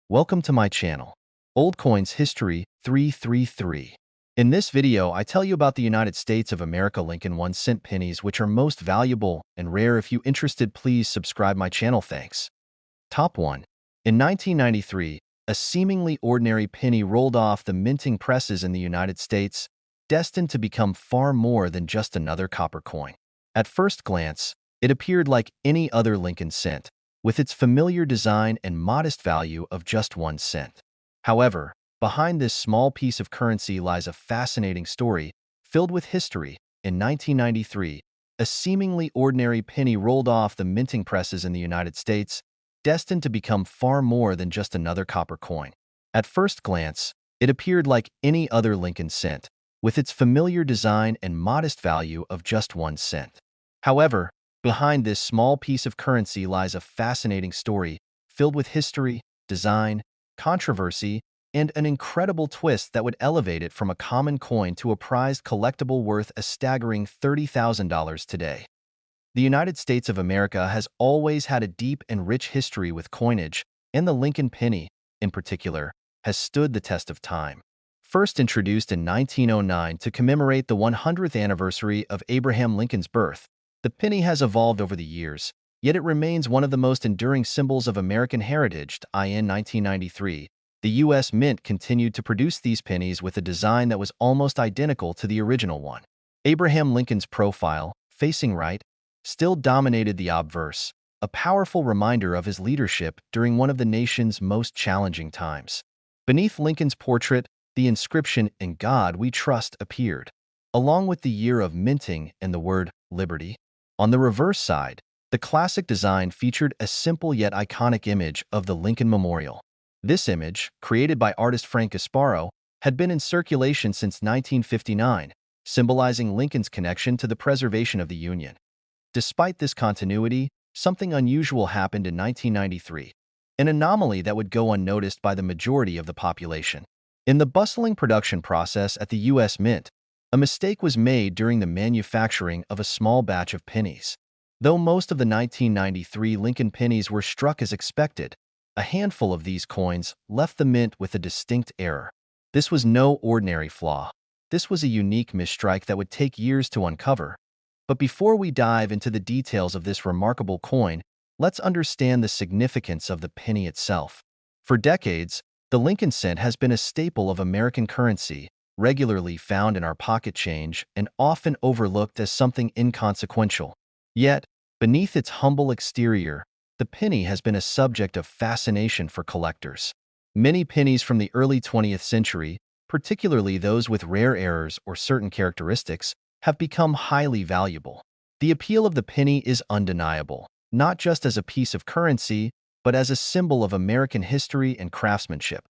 Welcome to my channel, Old Coins History 333. In this video, I tell you about the United States of America Lincoln 1-cent pennies, which are most valuable and rare. If you interested, please subscribe my channel. Thanks. Top 1. In 1993, a seemingly ordinary penny rolled off the minting presses in the United States, destined to become far more than just another copper coin. At first glance, it appeared like any other Lincoln cent, with its familiar design and modest value of just 1 cent. However, behind this small piece of currency lies a fascinating story filled with history. In 1993, a seemingly ordinary penny rolled off the minting presses in the United States, destined to become far more than just another copper coin. At first glance, it appeared like any other Lincoln cent, with its familiar design and modest value of just 1 cent. However, behind this small piece of currency lies a fascinating story filled with history, design, controversy, and an incredible twist that would elevate it from a common coin to a prized collectible worth a staggering $30,000 today. The United States of America has always had a deep and rich history with coinage, and the Lincoln penny, in particular, has stood the test of time. First introduced in 1909 to commemorate the 100th anniversary of Abraham Lincoln's birth, the penny has evolved over the years, yet it remains one of the most enduring symbols of American heritage. In 1993, the U.S. Mint continued to produce these pennies with a design that was almost identical to the original one. Abraham Lincoln's profile, facing right, still dominated the obverse, a powerful reminder of his leadership during one of the nation's most challenging times. Beneath Lincoln's portrait, the inscription, "In God We Trust," appeared, along with the year of minting and the word liberty. On the reverse side, the classic design featured a simple yet iconic image of the Lincoln Memorial. This image, created by artist Frank Gasparo, had been in circulation since 1959, symbolizing Lincoln's connection to the preservation of the Union. Despite this continuity, something unusual happened in 1993, an anomaly that would go unnoticed by the majority of the population. In the bustling production process at the U.S. Mint, a mistake was made during the manufacturing of a small batch of pennies. Though most of the 1993 Lincoln pennies were struck as expected, a handful of these coins left the mint with a distinct error. This was no ordinary flaw. This was a unique misstrike that would take years to uncover. But before we dive into the details of this remarkable coin, let's understand the significance of the penny itself. For decades, the Lincoln cent has been a staple of American currency, regularly found in our pocket change and often overlooked as something inconsequential. Yet, beneath its humble exterior, the penny has been a subject of fascination for collectors. Many pennies from the early 20th century, particularly those with rare errors or certain characteristics, have become highly valuable. The appeal of the penny is undeniable, not just as a piece of currency, but as a symbol of American history and craftsmanship.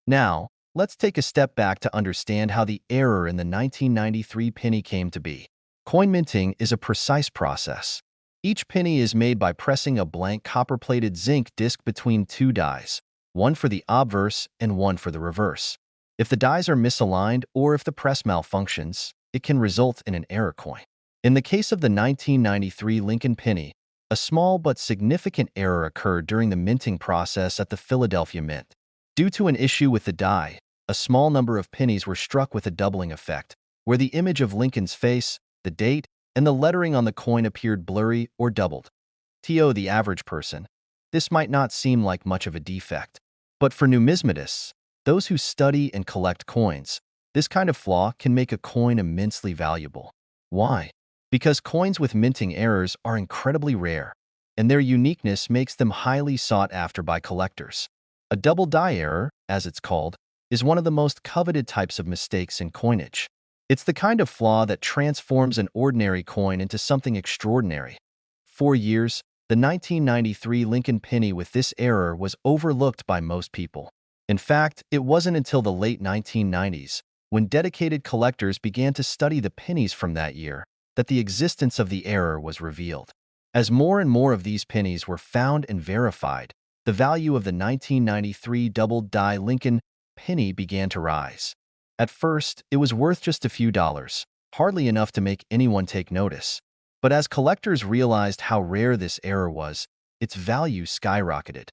Now, let's take a step back to understand how the error in the 1993 penny came to be. Coin minting is a precise process. Each penny is made by pressing a blank copper-plated zinc disc between two dies, one for the obverse and one for the reverse. If the dies are misaligned or if the press malfunctions, it can result in an error coin. In the case of the 1993 Lincoln penny, a small but significant error occurred during the minting process at the Philadelphia Mint. Due to an issue with the die, a small number of pennies were struck with a doubling effect, where the image of Lincoln's face, the date, and the lettering on the coin appeared blurry or doubled. To the average person, this might not seem like much of a defect. But for numismatists, those who study and collect coins, this kind of flaw can make a coin immensely valuable. Why? Because coins with minting errors are incredibly rare, and their uniqueness makes them highly sought after by collectors. A double die error, as it's called, is one of the most coveted types of mistakes in coinage. It's the kind of flaw that transforms an ordinary coin into something extraordinary. For years, the 1993 Lincoln penny with this error was overlooked by most people. In fact, it wasn't until the late 1990s, when dedicated collectors began to study the pennies from that year, that the existence of the error was revealed. As more and more of these pennies were found and verified, the value of the 1993 double-die Lincoln penny began to rise. At first, it was worth just a few dollars, hardly enough to make anyone take notice. But as collectors realized how rare this error was, its value skyrocketed.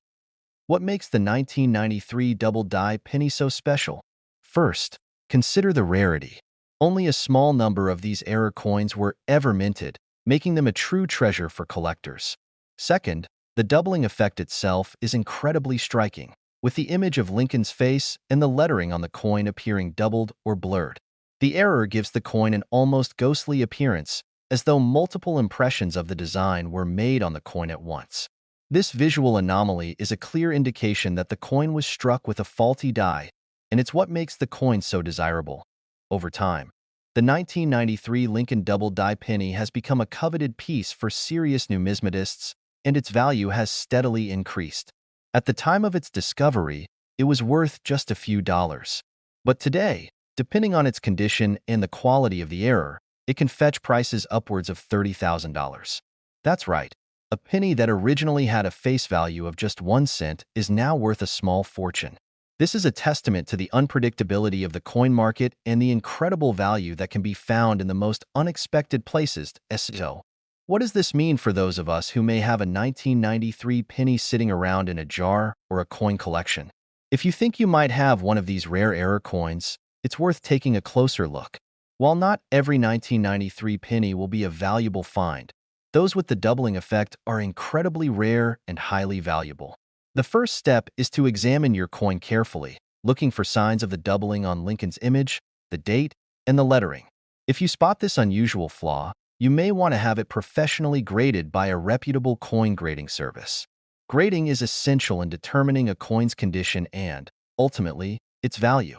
What makes the 1993 double die penny so special? First, consider the rarity. Only a small number of these error coins were ever minted, making them a true treasure for collectors. Second, the doubling effect itself is incredibly striking, with the image of Lincoln's face and the lettering on the coin appearing doubled or blurred. The error gives the coin an almost ghostly appearance, as though multiple impressions of the design were made on the coin at once. This visual anomaly is a clear indication that the coin was struck with a faulty die, and it's what makes the coin so desirable. Over time, the 1993 Lincoln double die penny has become a coveted piece for serious numismatists, and its value has steadily increased. At the time of its discovery, it was worth just a few dollars. But today, depending on its condition and the quality of the error, it can fetch prices upwards of $30,000. That's right. A penny that originally had a face value of just 1 cent is now worth a small fortune. This is a testament to the unpredictability of the coin market and the incredible value that can be found in the most unexpected places. So, what does this mean for those of us who may have a 1993 penny sitting around in a jar or a coin collection? If you think you might have one of these rare error coins, it's worth taking a closer look. While not every 1993 penny will be a valuable find, those with the doubling effect are incredibly rare and highly valuable. The first step is to examine your coin carefully, looking for signs of the doubling on Lincoln's image, the date, and the lettering. If you spot this unusual flaw, you may want to have it professionally graded by a reputable coin grading service. Grading is essential in determining a coin's condition and, ultimately, its value.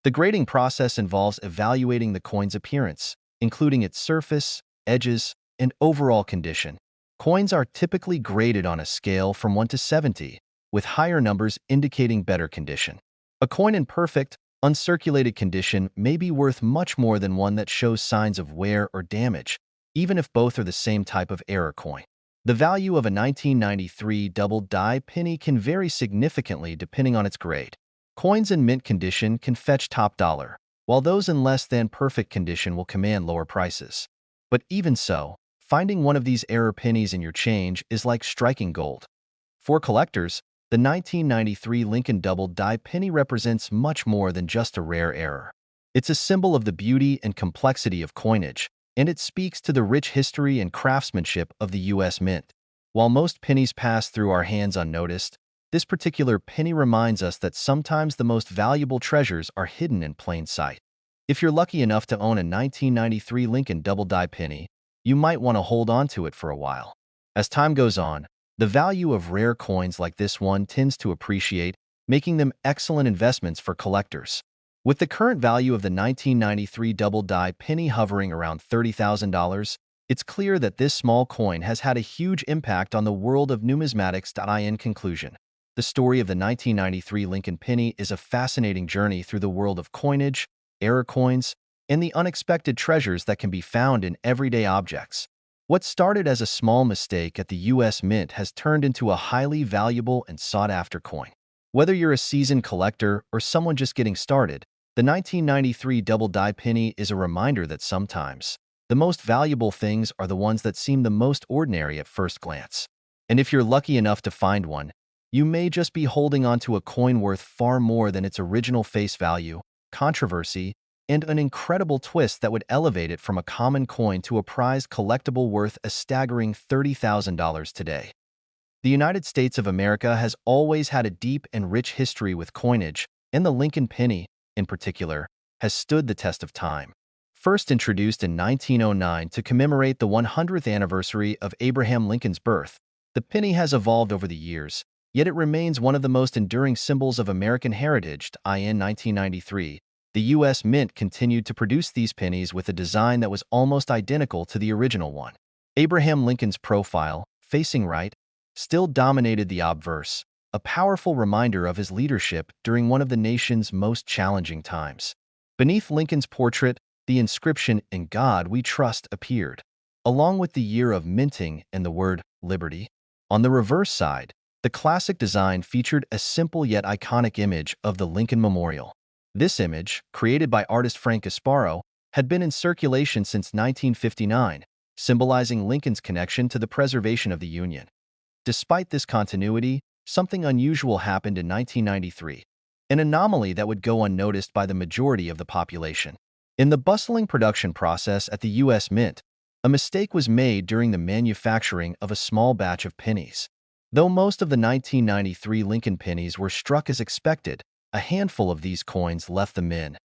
The grading process involves evaluating the coin's appearance, including its surface, edges, and overall condition. Coins are typically graded on a scale from 1 to 70, with higher numbers indicating better condition. A coin in perfect, uncirculated condition may be worth much more than one that shows signs of wear or damage, even if both are the same type of error coin. The value of a 1993 double die penny can vary significantly depending on its grade. Coins in mint condition can fetch top dollar, while those in less than perfect condition will command lower prices. But even so, finding one of these error pennies in your change is like striking gold. For collectors, the 1993 Lincoln double die penny represents much more than just a rare error. It's a symbol of the beauty and complexity of coinage, and it speaks to the rich history and craftsmanship of the U.S. Mint. While most pennies pass through our hands unnoticed, this particular penny reminds us that sometimes the most valuable treasures are hidden in plain sight. If you're lucky enough to own a 1993 Lincoln double die penny, you might want to hold on to it for a while. As time goes on, the value of rare coins like this one tends to appreciate, making them excellent investments for collectors. With the current value of the 1993 double die penny hovering around $30,000, it's clear that this small coin has had a huge impact on the world of numismatics. In conclusion, the story of the 1993 Lincoln penny is a fascinating journey through the world of coinage, error coins, and the unexpected treasures that can be found in everyday objects. What started as a small mistake at the U.S. Mint has turned into a highly valuable and sought-after coin. Whether you're a seasoned collector or someone just getting started, the 1993 double die penny is a reminder that sometimes the most valuable things are the ones that seem the most ordinary at first glance. And if you're lucky enough to find one, you may just be holding onto a coin worth far more than its original face value, controversy, and an incredible twist that would elevate it from a common coin to a prized collectible worth a staggering $30,000 today. The United States of America has always had a deep and rich history with coinage, and the Lincoln penny, in particular, has stood the test of time. First introduced in 1909 to commemorate the 100th anniversary of Abraham Lincoln's birth, the penny has evolved over the years, yet it remains one of the most enduring symbols of American heritage. In 1993, the U.S. Mint continued to produce these pennies with a design that was almost identical to the original one. Abraham Lincoln's profile, facing right, still dominated the obverse, a powerful reminder of his leadership during one of the nation's most challenging times. Beneath Lincoln's portrait, the inscription, "In God We Trust," appeared, along with the year of minting and the word liberty. On the reverse side, the classic design featured a simple yet iconic image of the Lincoln Memorial. This image, created by artist Frank Gasparo, had been in circulation since 1959, symbolizing Lincoln's connection to the preservation of the Union. Despite this continuity, something unusual happened in 1993, an anomaly that would go unnoticed by the majority of the population. In the bustling production process at the U.S. Mint, a mistake was made during the manufacturing of a small batch of pennies. Though most of the 1993 Lincoln pennies were struck as expected, a handful of these coins left the mint.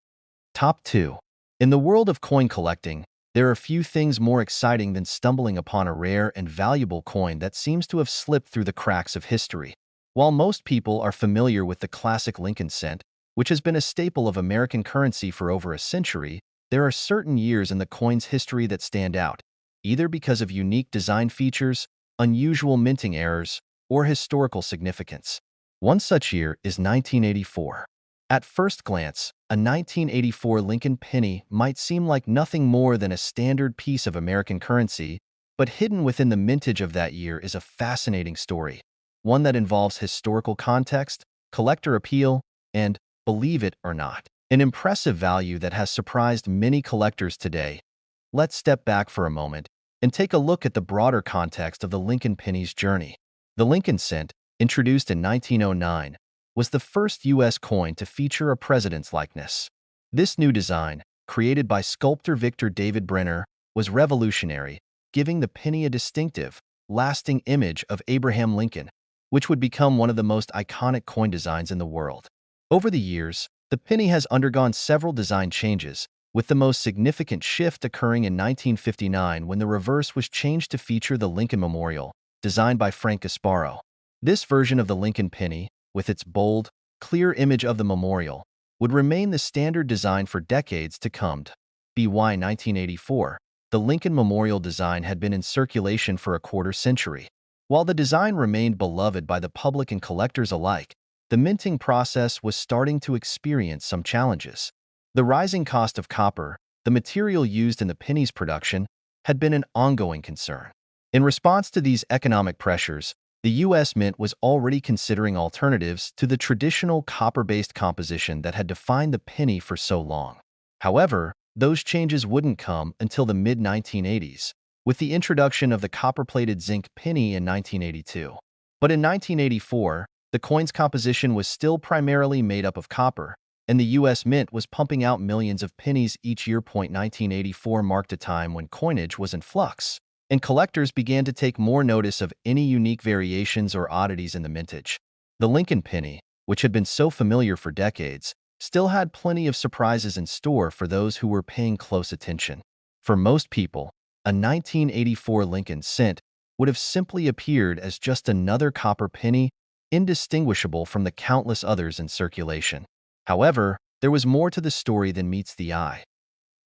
Top 2. In the world of coin collecting, there are few things more exciting than stumbling upon a rare and valuable coin that seems to have slipped through the cracks of history. While most people are familiar with the classic Lincoln cent, which has been a staple of American currency for over a century, there are certain years in the coin's history that stand out, either because of unique design features, unusual minting errors, or historical significance. One such year is 1984. At first glance, a 1984 Lincoln penny might seem like nothing more than a standard piece of American currency, but hidden within the mintage of that year is a fascinating story, one that involves historical context, collector appeal, and, believe it or not, an impressive value that has surprised many collectors today. Let's step back for a moment and take a look at the broader context of the Lincoln penny's journey. The Lincoln cent, introduced in 1909, was the first U.S. coin to feature a president's likeness. This new design, created by sculptor Victor David Brenner, was revolutionary, giving the penny a distinctive, lasting image of Abraham Lincoln, which would become one of the most iconic coin designs in the world. Over the years, the penny has undergone several design changes, with the most significant shift occurring in 1959 when the reverse was changed to feature the Lincoln Memorial, designed by Frank Gasparo. This version of the Lincoln penny, with its bold, clear image of the memorial, would remain the standard design for decades to come. By 1984, the Lincoln Memorial design had been in circulation for a quarter century. While the design remained beloved by the public and collectors alike, the minting process was starting to experience some challenges. The rising cost of copper, the material used in the penny's production, had been an ongoing concern. In response to these economic pressures, the U.S. Mint was already considering alternatives to the traditional copper-based composition that had defined the penny for so long. However, those changes wouldn't come until the mid-1980s, with the introduction of the copper-plated zinc penny in 1982. But in 1984, the coin's composition was still primarily made up of copper, and the U.S. Mint was pumping out millions of pennies each year. 1984 marked a time when coinage was in flux, and collectors began to take more notice of any unique variations or oddities in the mintage. The Lincoln penny, which had been so familiar for decades, still had plenty of surprises in store for those who were paying close attention. For most people, a 1984 Lincoln cent would have simply appeared as just another copper penny, indistinguishable from the countless others in circulation. However, there was more to the story than meets the eye.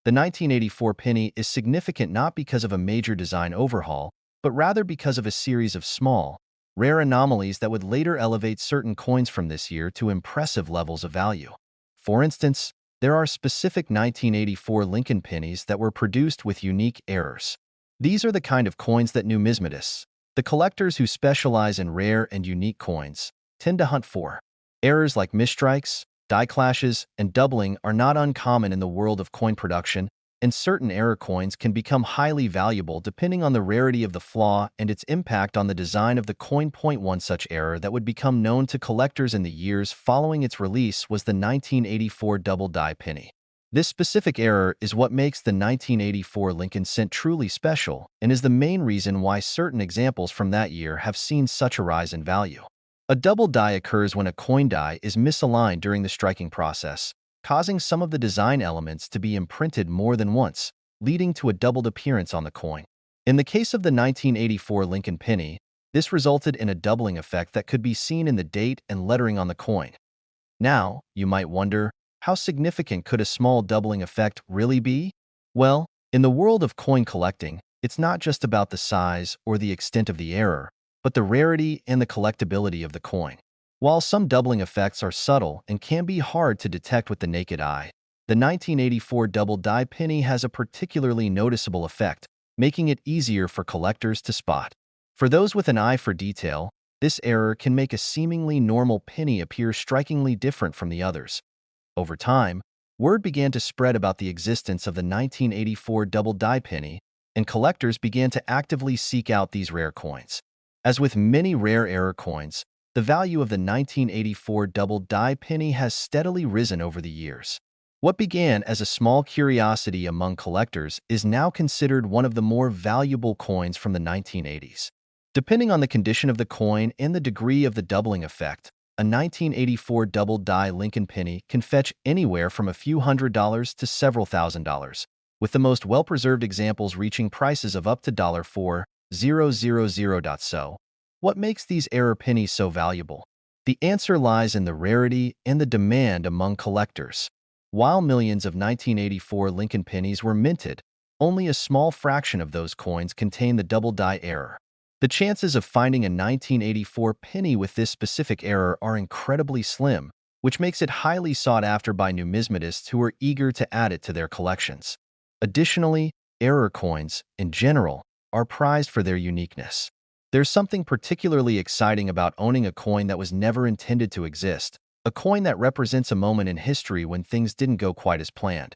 The 1984 penny is significant not because of a major design overhaul, but rather because of a series of small, rare anomalies that would later elevate certain coins from this year to impressive levels of value. For instance, there are specific 1984 Lincoln pennies that were produced with unique errors. These are the kind of coins that numismatists, the collectors who specialize in rare and unique coins, tend to hunt for. Errors like misstrikes, die clashes, and doubling are not uncommon in the world of coin production, and certain error coins can become highly valuable depending on the rarity of the flaw and its impact on the design of the coin. One such error that would become known to collectors in the years following its release was the 1984 double die penny. This specific error is what makes the 1984 Lincoln cent truly special and is the main reason why certain examples from that year have seen such a rise in value. A double die occurs when a coin die is misaligned during the striking process, causing some of the design elements to be imprinted more than once, leading to a doubled appearance on the coin. In the case of the 1984 Lincoln penny, this resulted in a doubling effect that could be seen in the date and lettering on the coin. Now, you might wonder, how significant could a small doubling effect really be? Well, in the world of coin collecting, it's not just about the size or the extent of the error, but the rarity and the collectability of the coin. While some doubling effects are subtle and can be hard to detect with the naked eye, the 1984 double die penny has a particularly noticeable effect, making it easier for collectors to spot. For those with an eye for detail, this error can make a seemingly normal penny appear strikingly different from the others. Over time, word began to spread about the existence of the 1984 double die penny, and collectors began to actively seek out these rare coins. As with many rare error coins, the value of the 1984 double-die penny has steadily risen over the years. What began as a small curiosity among collectors is now considered one of the more valuable coins from the 1980s. Depending on the condition of the coin and the degree of the doubling effect, a 1984 double-die Lincoln penny can fetch anywhere from a few $100s to several $1,000s, with the most well-preserved examples reaching prices of up to $4,000. So, what makes these error pennies so valuable? The answer lies in the rarity and the demand among collectors. While millions of 1984 Lincoln pennies were minted, only a small fraction of those coins contain the double-die error. The chances of finding a 1984 penny with this specific error are incredibly slim, which makes it highly sought after by numismatists who are eager to add it to their collections. Additionally, error coins, in general, are prized for their uniqueness. There's something particularly exciting about owning a coin that was never intended to exist, a coin that represents a moment in history when things didn't go quite as planned.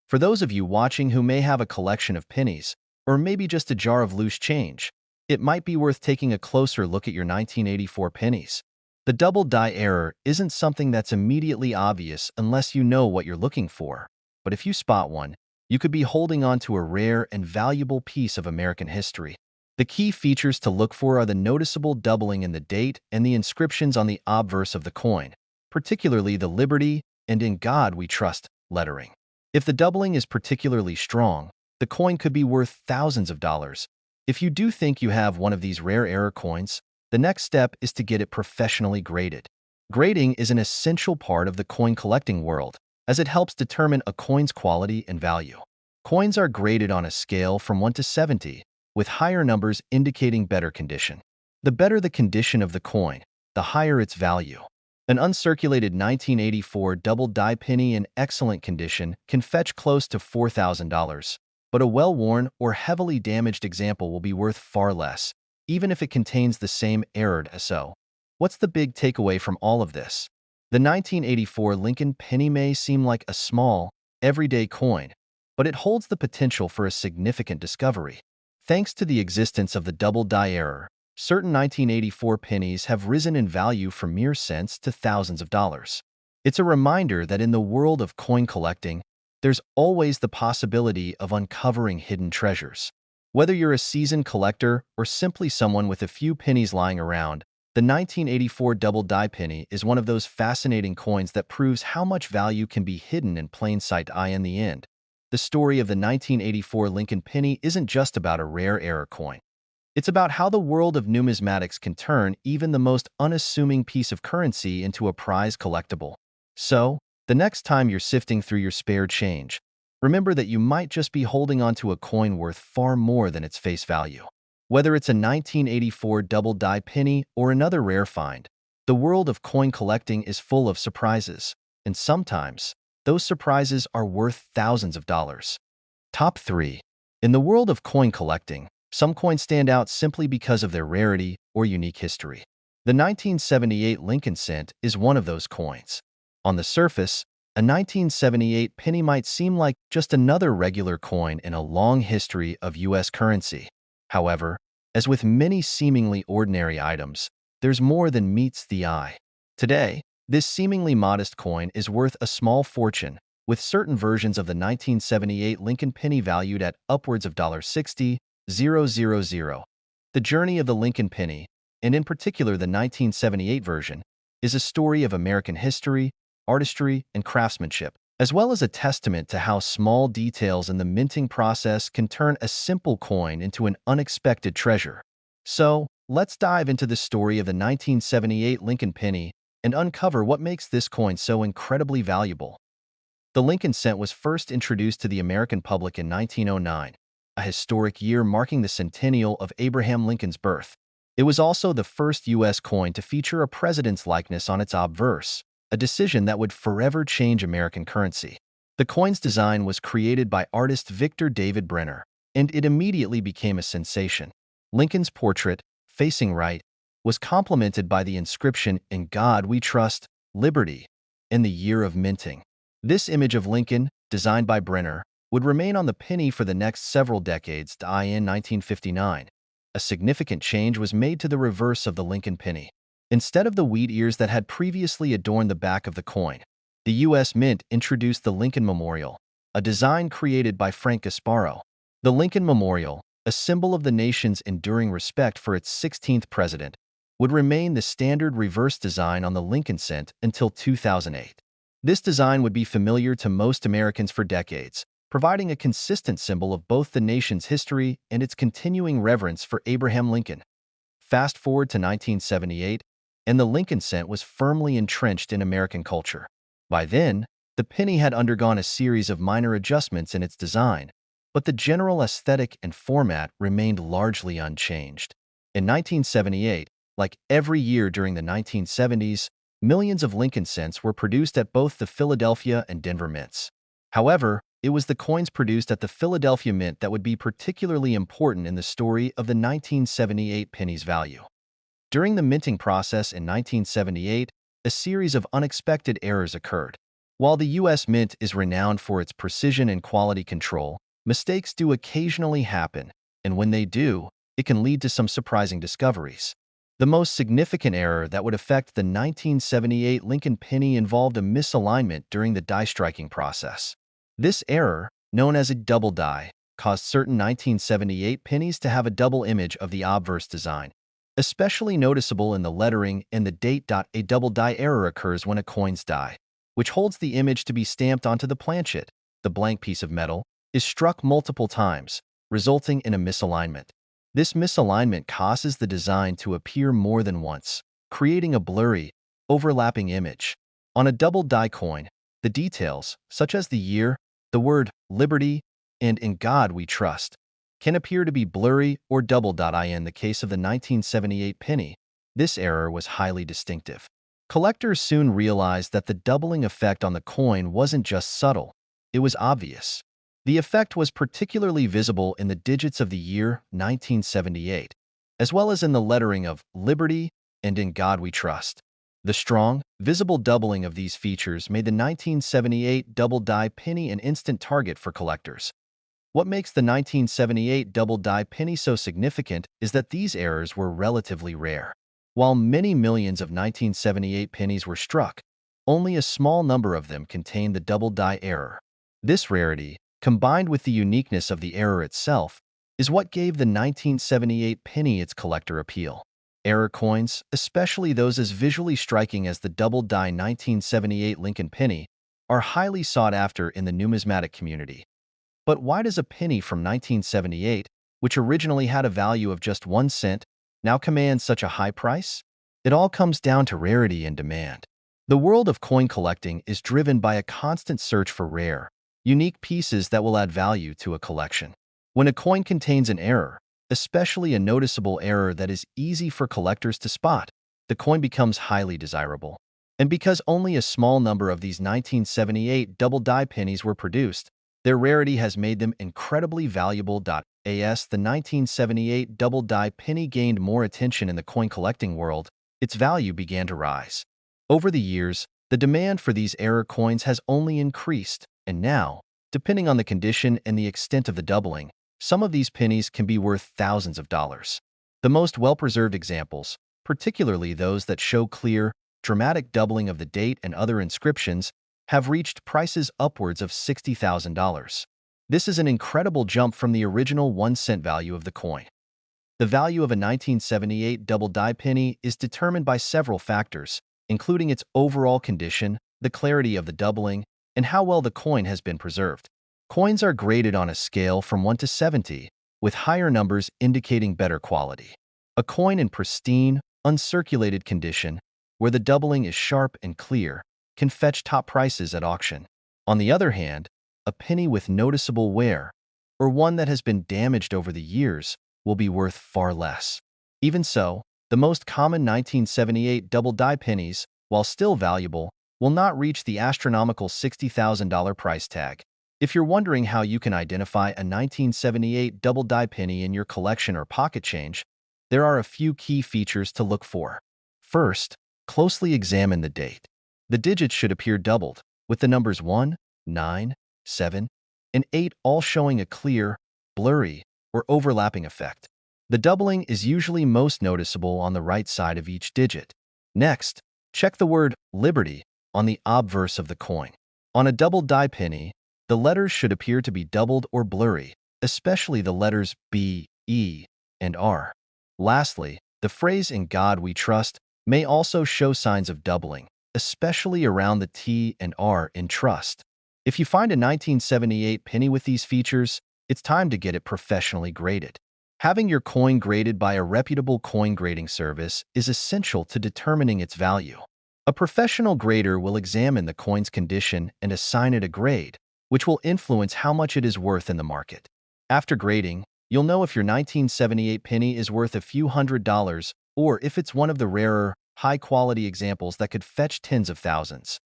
For those of you watching who may have a collection of pennies, or maybe just a jar of loose change, it might be worth taking a closer look at your 1984 pennies. The double-die error isn't something that's immediately obvious unless you know what you're looking for, but if you spot one, you could be holding on to a rare and valuable piece of American history. The key features to look for are the noticeable doubling in the date and the inscriptions on the obverse of the coin, particularly the Liberty and In God We Trust lettering. If the doubling is particularly strong, the coin could be worth thousands of dollars. If you do think you have one of these rare error coins, the next step is to get it professionally graded. Grading is an essential part of the coin collecting world, as it helps determine a coin's quality and value. Coins are graded on a scale from 1 to 70, with higher numbers indicating better condition. The better the condition of the coin, the higher its value. An uncirculated 1984 double-die penny in excellent condition can fetch close to $4,000, but a well-worn or heavily damaged example will be worth far less, even if it contains the same errored SO. What's the big takeaway from all of this? The 1984 Lincoln penny may seem like a small, everyday coin, but it holds the potential for a significant discovery. Thanks to the existence of the double-die error, certain 1984 pennies have risen in value from mere cents to thousands of dollars. It's a reminder that in the world of coin collecting, there's always the possibility of uncovering hidden treasures. Whether you're a seasoned collector or simply someone with a few pennies lying around, the 1984 double-die penny is one of those fascinating coins that proves how much value can be hidden in plain sight. In the end, the story of the 1984 Lincoln penny isn't just about a rare error coin. It's about how the world of numismatics can turn even the most unassuming piece of currency into a prize collectible. So, the next time you're sifting through your spare change, remember that you might just be holding onto a coin worth far more than its face value. Whether it's a 1984 double-die penny or another rare find, the world of coin collecting is full of surprises, and sometimes, those surprises are worth thousands of dollars. Top 3. In the world of coin collecting, some coins stand out simply because of their rarity or unique history. The 1978 Lincoln cent is one of those coins. On the surface, a 1978 penny might seem like just another regular coin in a long history of U.S. currency. However, as with many seemingly ordinary items, there's more than meets the eye. Today, this seemingly modest coin is worth a small fortune, with certain versions of the 1978 Lincoln penny valued at upwards of $60,000. The journey of the Lincoln penny, and in particular the 1978 version, is a story of American history, artistry, and craftsmanship, as well as a testament to how small details in the minting process can turn a simple coin into an unexpected treasure. So, let's dive into the story of the 1978 Lincoln penny and uncover what makes this coin so incredibly valuable. The Lincoln cent was first introduced to the American public in 1909, a historic year marking the centennial of Abraham Lincoln's birth. It was also the first U.S. coin to feature a president's likeness on its obverse, a decision that would forever change American currency. The coin's design was created by artist Victor David Brenner, and it immediately became a sensation. Lincoln's portrait, facing right, was complemented by the inscription "In God We Trust, Liberty," in the year of minting. This image of Lincoln, designed by Brenner, would remain on the penny for the next several decades. In 1959, a significant change was made to the reverse of the Lincoln penny. Instead of the wheat ears that had previously adorned the back of the coin, the U.S. Mint introduced the Lincoln Memorial, a design created by Frank Gasparro. The Lincoln Memorial, a symbol of the nation's enduring respect for its 16th president, would remain the standard reverse design on the Lincoln cent until 2008. This design would be familiar to most Americans for decades, providing a consistent symbol of both the nation's history and its continuing reverence for Abraham Lincoln. Fast forward to 1978, and the Lincoln cent was firmly entrenched in American culture. By then, the penny had undergone a series of minor adjustments in its design, but the general aesthetic and format remained largely unchanged. In 1978, like every year during the 1970s, millions of Lincoln cents were produced at both the Philadelphia and Denver mints. However, it was the coins produced at the Philadelphia Mint that would be particularly important in the story of the 1978 penny's value. During the minting process in 1978, a series of unexpected errors occurred. While the U.S. Mint is renowned for its precision and quality control, mistakes do occasionally happen, and when they do, it can lead to some surprising discoveries. The most significant error that would affect the 1978 Lincoln penny involved a misalignment during the die striking process. This error, known as a double die, caused certain 1978 pennies to have a double image of the obverse design. Especially noticeable in the lettering and the date. A double die error occurs when a coin's die, which holds the image to be stamped onto the planchet, the blank piece of metal, is struck multiple times, resulting in a misalignment. This misalignment causes the design to appear more than once, creating a blurry, overlapping image. On a double die coin, the details, such as the year, the word liberty, and in God we trust, can appear to be blurry or double. In the case of the 1978 penny, this error was highly distinctive. Collectors soon realized that the doubling effect on the coin wasn't just subtle, it was obvious. The effect was particularly visible in the digits of the year 1978, as well as in the lettering of Liberty and In God We Trust. The strong, visible doubling of these features made the 1978 double die penny an instant target for collectors. What makes the 1978 double die penny so significant is that these errors were relatively rare. While many millions of 1978 pennies were struck, only a small number of them contained the double die error. This rarity, combined with the uniqueness of the error itself, is what gave the 1978 penny its collector appeal. Error coins, especially those as visually striking as the double die 1978 Lincoln penny, are highly sought after in the numismatic community. But why does a penny from 1978, which originally had a value of just 1 cent, now command such a high price? It all comes down to rarity and demand. The world of coin collecting is driven by a constant search for rare, unique pieces that will add value to a collection. When a coin contains an error, especially a noticeable error that is easy for collectors to spot, the coin becomes highly desirable. And because only a small number of these 1978 double die pennies were produced, their rarity has made them incredibly valuable. As the 1978 double die penny gained more attention in the coin collecting world, its value began to rise. Over the years, the demand for these error coins has only increased, and now, depending on the condition and the extent of the doubling, some of these pennies can be worth thousands of dollars. The most well-preserved examples, particularly those that show clear, dramatic doubling of the date and other inscriptions, have reached prices upwards of $60,000. This is an incredible jump from the original 1 cent value of the coin. The value of a 1978 double die penny is determined by several factors, including its overall condition, the clarity of the doubling, and how well the coin has been preserved. Coins are graded on a scale from 1 to 70, with higher numbers indicating better quality. A coin in pristine, uncirculated condition, where the doubling is sharp and clear, can fetch top prices at auction. On the other hand, a penny with noticeable wear, or one that has been damaged over the years, will be worth far less. Even so, the most common 1978 double die pennies, while still valuable, will not reach the astronomical $60,000 price tag. If you're wondering how you can identify a 1978 double die penny in your collection or pocket change, there are a few key features to look for. First, closely examine the date. The digits should appear doubled, with the numbers 1, 9, 7, and 8 all showing a clear, blurry, or overlapping effect. The doubling is usually most noticeable on the right side of each digit. Next, check the word Liberty on the obverse of the coin. On a double die penny, the letters should appear to be doubled or blurry, especially the letters B, E, and R. Lastly, the phrase "In God We Trust" may also show signs of doubling, especially around the T and R in trust. If you find a 1978 penny with these features, it's time to get it professionally graded. Having your coin graded by a reputable coin grading service is essential to determining its value. A professional grader will examine the coin's condition and assign it a grade, which will influence how much it is worth in the market. After grading, you'll know if your 1978 penny is worth a few $100s or if it's one of the rarer, high-quality examples that could fetch tens of thousands.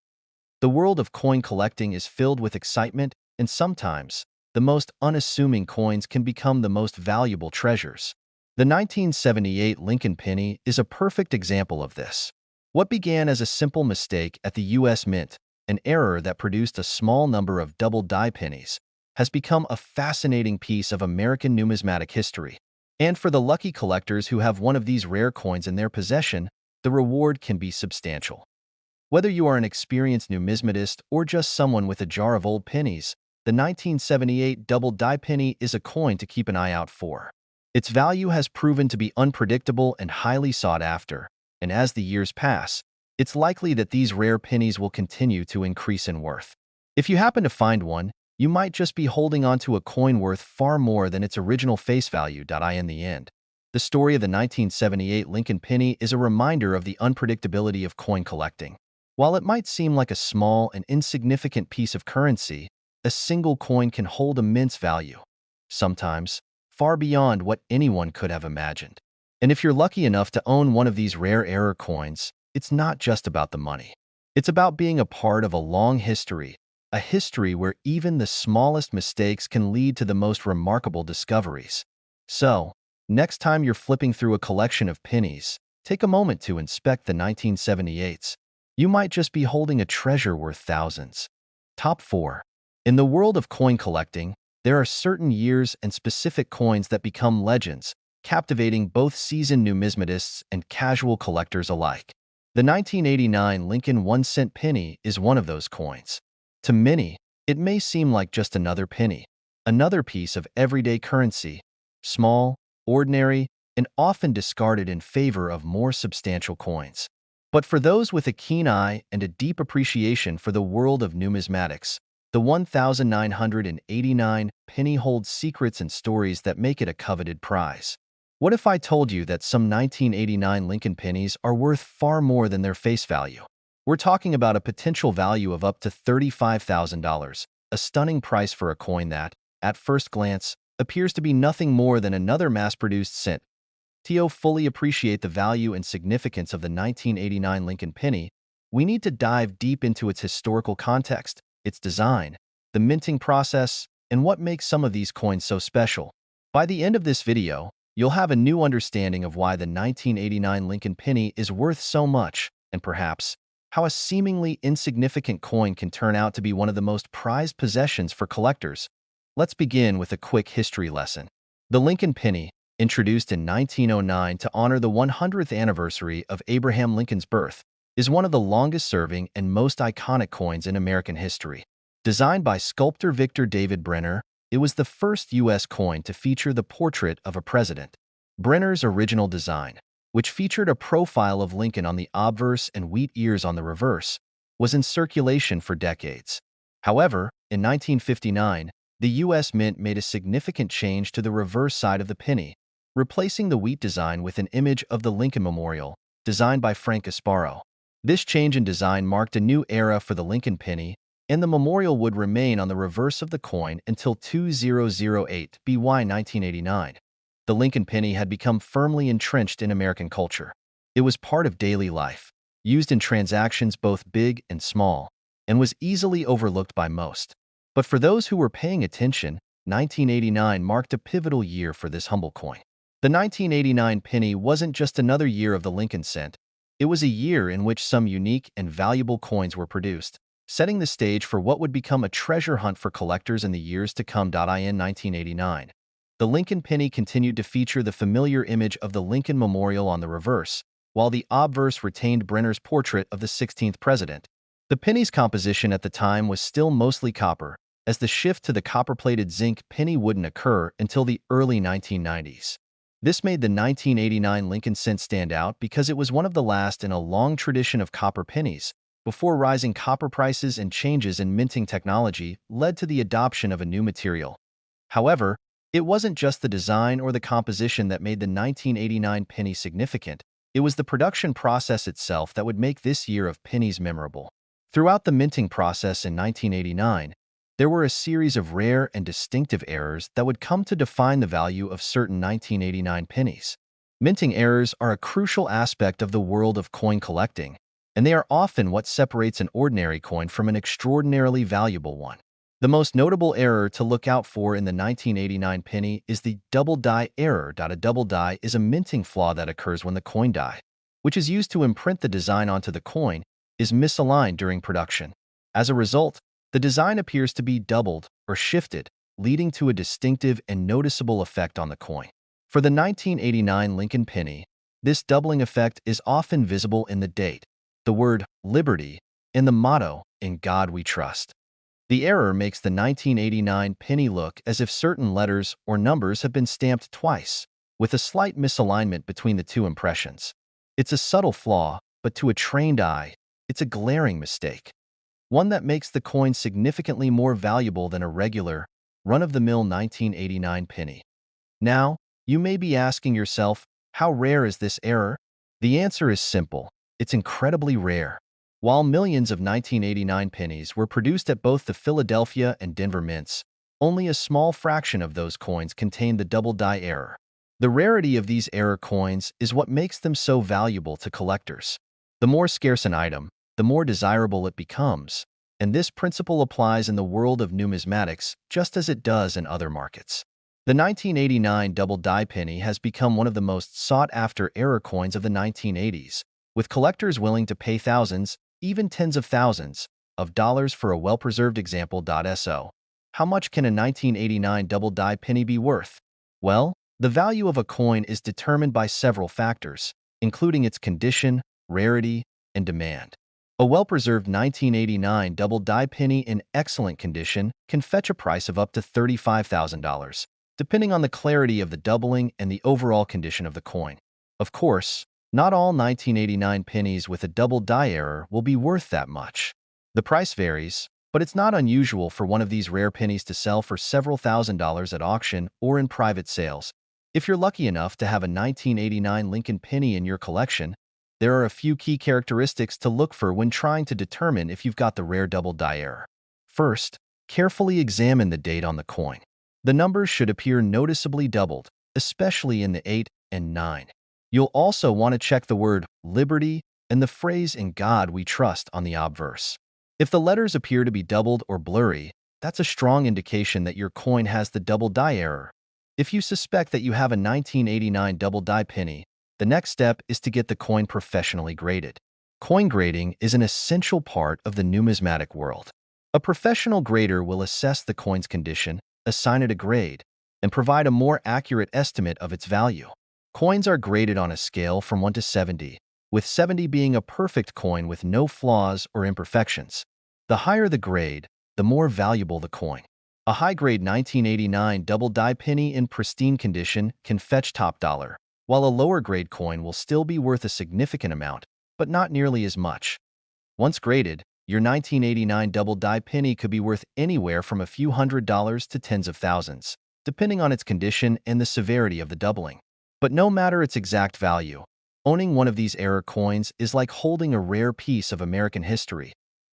The world of coin collecting is filled with excitement, and sometimes, the most unassuming coins can become the most valuable treasures. The 1978 Lincoln penny is a perfect example of this. What began as a simple mistake at the U.S. Mint, an error that produced a small number of double die pennies, has become a fascinating piece of American numismatic history. And for the lucky collectors who have one of these rare coins in their possession, the reward can be substantial. Whether you are an experienced numismatist or just someone with a jar of old pennies, the 1978 double die penny is a coin to keep an eye out for. Its value has proven to be unpredictable and highly sought after, and as the years pass, it's likely that these rare pennies will continue to increase in worth. If you happen to find one, you might just be holding onto a coin worth far more than its original face value. In the end, the story of the 1978 Lincoln penny is a reminder of the unpredictability of coin collecting. While it might seem like a small and insignificant piece of currency, a single coin can hold immense value, sometimes far beyond what anyone could have imagined. And if you're lucky enough to own one of these rare error coins, it's not just about the money. It's about being a part of a long history, a history where even the smallest mistakes can lead to the most remarkable discoveries. So, next time you're flipping through a collection of pennies, take a moment to inspect the 1978s. You might just be holding a treasure worth thousands. Top 4. In the world of coin collecting, there are certain years and specific coins that become legends, captivating both seasoned numismatists and casual collectors alike. The 1989 Lincoln 1-cent penny is one of those coins. To many, it may seem like just another penny, another piece of everyday currency, small, ordinary, and often discarded in favor of more substantial coins. But for those with a keen eye and a deep appreciation for the world of numismatics, the 1989 penny holds secrets and stories that make it a coveted prize. What if I told you that some 1989 Lincoln pennies are worth far more than their face value? We're talking about a potential value of up to $35,000, a stunning price for a coin that, at first glance, appears to be nothing more than another mass-produced cent. To fully appreciate the value and significance of the 1989 Lincoln penny, we need to dive deep into its historical context, its design, the minting process, and what makes some of these coins so special. By the end of this video, you'll have a new understanding of why the 1989 Lincoln penny is worth so much, and perhaps, how a seemingly insignificant coin can turn out to be one of the most prized possessions for collectors. Let's begin with a quick history lesson. The Lincoln penny, introduced in 1909 to honor the 100th anniversary of Abraham Lincoln's birth, is one of the longest-serving and most iconic coins in American history. Designed by sculptor Victor David Brenner, it was the first U.S. coin to feature the portrait of a president. Brenner's original design, which featured a profile of Lincoln on the obverse and wheat ears on the reverse, was in circulation for decades. However, in 1959, the U.S. Mint made a significant change to the reverse side of the penny, replacing the wheat design with an image of the Lincoln Memorial, designed by Frank Gasparo. This change in design marked a new era for the Lincoln penny, and the memorial would remain on the reverse of the coin until 2008 BY 1989. The Lincoln penny had become firmly entrenched in American culture. It was part of daily life, used in transactions both big and small, and was easily overlooked by most. But for those who were paying attention, 1989 marked a pivotal year for this humble coin. The 1989 penny wasn't just another year of the Lincoln cent. It was a year in which some unique and valuable coins were produced, setting the stage for what would become a treasure hunt for collectors in the years to come. In 1989, the Lincoln penny continued to feature the familiar image of the Lincoln Memorial on the reverse, while the obverse retained Brenner's portrait of the 16th president. The penny's composition at the time was still mostly copper, as the shift to the copper-plated zinc penny wouldn't occur until the early 1990s. This made the 1989 Lincoln cent stand out because it was one of the last in a long tradition of copper pennies, before rising copper prices and changes in minting technology led to the adoption of a new material. However, it wasn't just the design or the composition that made the 1989 penny significant. It was the production process itself that would make this year of pennies memorable. Throughout the minting process in 1989, there were a series of rare and distinctive errors that would come to define the value of certain 1989 pennies. Minting errors are a crucial aspect of the world of coin collecting, and they are often what separates an ordinary coin from an extraordinarily valuable one. The most notable error to look out for in the 1989 penny is the double die error. A double die is a minting flaw that occurs when the coin die, which is used to imprint the design onto the coin, is misaligned during production. As a result, the design appears to be doubled or shifted, leading to a distinctive and noticeable effect on the coin. For the 1989 Lincoln penny, this doubling effect is often visible in the date, the word liberty, and the motto, "In God We Trust." The error makes the 1989 penny look as if certain letters or numbers have been stamped twice, with a slight misalignment between the two impressions. It's a subtle flaw, but to a trained eye, it's a glaring mistake, one that makes the coin significantly more valuable than a regular, run-of-the-mill 1989 penny. Now, you may be asking yourself, how rare is this error? The answer is simple. It's incredibly rare. While millions of 1989 pennies were produced at both the Philadelphia and Denver mints, only a small fraction of those coins contained the double die error. The rarity of these error coins is what makes them so valuable to collectors. The more scarce an item, the more desirable it becomes, and this principle applies in the world of numismatics just as it does in other markets. The 1989 double die penny has become one of the most sought-after error coins of the 1980s, with collectors willing to pay thousands, even tens of thousands, of dollars for a well-preserved example. So, how much can a 1989 double die penny be worth? Well, the value of a coin is determined by several factors, including its condition, rarity, and demand. A well-preserved 1989 double die penny in excellent condition can fetch a price of up to $35,000, depending on the clarity of the doubling and the overall condition of the coin. Of course, not all 1989 pennies with a double die error will be worth that much. The price varies, but it's not unusual for one of these rare pennies to sell for several $1,000s at auction or in private sales. If you're lucky enough to have a 1989 Lincoln penny in your collection, there are a few key characteristics to look for when trying to determine if you've got the rare double die error. First, carefully examine the date on the coin. The numbers should appear noticeably doubled, especially in the 8 and 9. You'll also want to check the word liberty and the phrase "In God We Trust" on the obverse. If the letters appear to be doubled or blurry, that's a strong indication that your coin has the double die error. If you suspect that you have a 1989 double die penny, the next step is to get the coin professionally graded. Coin grading is an essential part of the numismatic world. A professional grader will assess the coin's condition, assign it a grade, and provide a more accurate estimate of its value. Coins are graded on a scale from 1 to 70, with 70 being a perfect coin with no flaws or imperfections. The higher the grade, the more valuable the coin. A high-grade 1989 double die penny in pristine condition can fetch top dollar, while a lower-grade coin will still be worth a significant amount, but not nearly as much. Once graded, your 1989 double die penny could be worth anywhere from a few $100s to tens of thousands, depending on its condition and the severity of the doubling. But no matter its exact value, owning one of these error coins is like holding a rare piece of American history,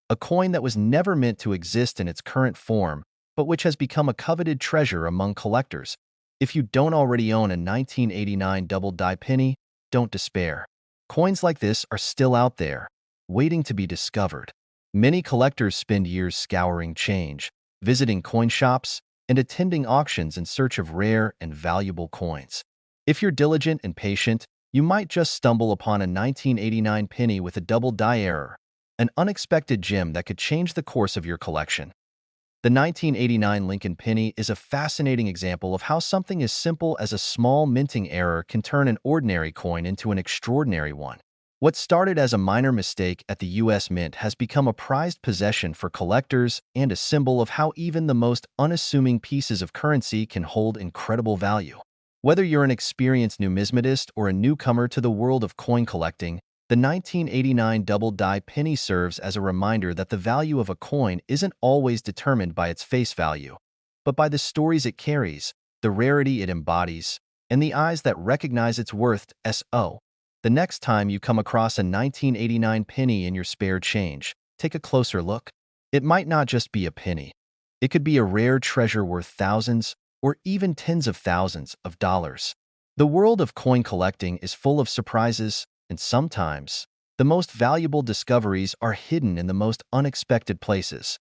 a coin that was never meant to exist in its current form, but which has become a coveted treasure among collectors. If you don't already own a 1989 double die penny, don't despair. Coins like this are still out there, waiting to be discovered. Many collectors spend years scouring change, visiting coin shops, and attending auctions in search of rare and valuable coins. If you're diligent and patient, you might just stumble upon a 1989 penny with a double die error, an unexpected gem that could change the course of your collection. The 1989 Lincoln penny is a fascinating example of how something as simple as a small minting error can turn an ordinary coin into an extraordinary one. What started as a minor mistake at the U.S. Mint has become a prized possession for collectors and a symbol of how even the most unassuming pieces of currency can hold incredible value. Whether you're an experienced numismatist or a newcomer to the world of coin collecting, the 1989 double-die penny serves as a reminder that the value of a coin isn't always determined by its face value, but by the stories it carries, the rarity it embodies, and the eyes that recognize its worth. The next time you come across a 1989 penny in your spare change, take a closer look. It might not just be a penny. It could be a rare treasure worth thousands or even tens of thousands of dollars. The world of coin collecting is full of surprises, and sometimes the most valuable discoveries are hidden in the most unexpected places.